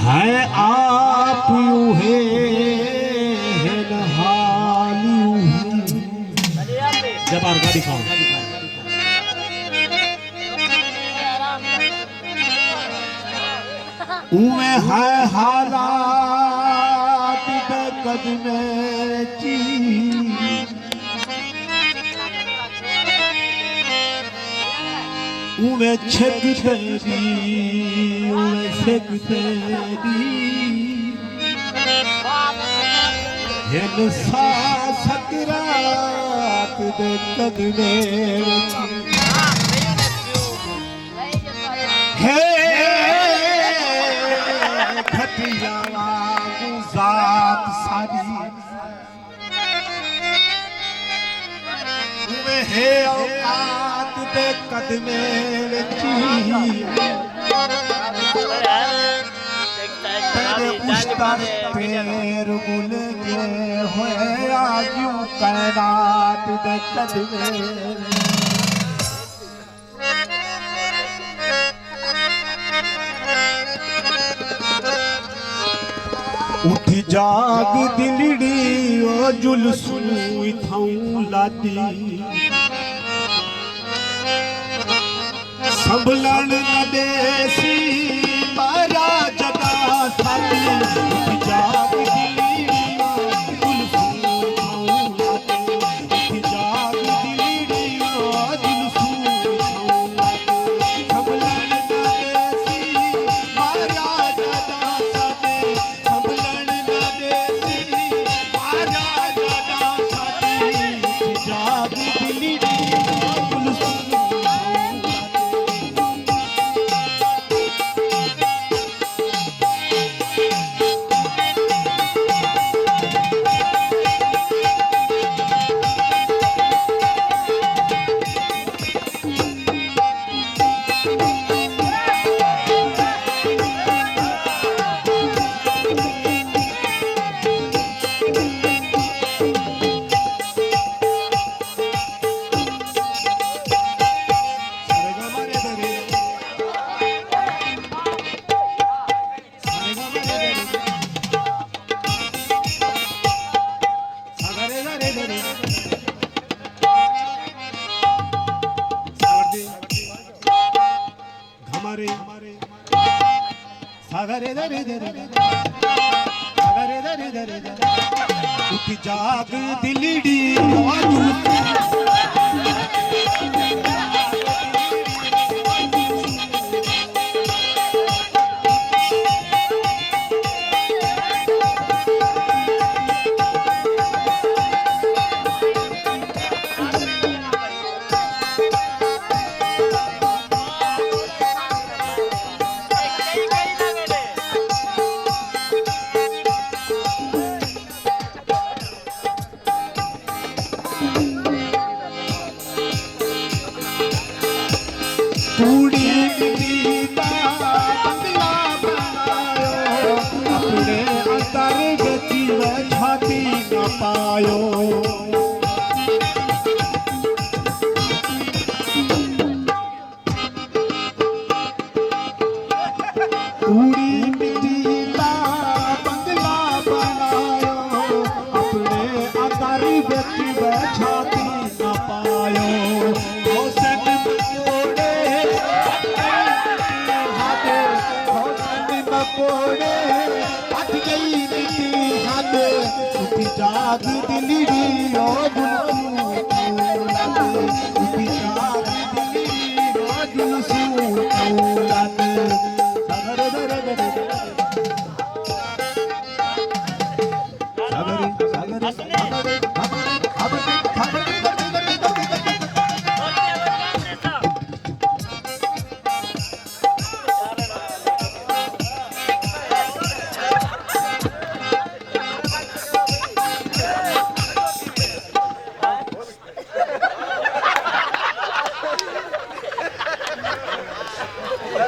है आप यूं है हाल यूं है। जब और गाड़ी खाओ उमे है हालात बेकद में ची उमे छक तेरी उमे छक तेरी हिन सा सकरात बेकद में है जात सारी उमे है औकात दे कदमे रची तेरे उस्ताद पैर मुल के होए आजू कायनात दे कदमे उठ जाग दिलड़ी ओ जुलसू इथाऊं लादी संभलन न देसी मारा जदा साथी उठ जाग दिलड़ी ओ जुलसू इथाऊं लादी उठ जाग दिलड़ी ओ जुलसू इथाऊं लादी संभलन न देसी मारा जदा साथी सागरे दरे दरे सागरे दरे दरे उठ जाग दिलड़ी पायो पूरी मिट्टी का बंगला बनायो अपने अंदर बेटी बैठाती न पायो हौसन मकोड़े हाथे हौसन मकोड़े हट गई मिट्टी हाथे जाग दिलड़ी ओ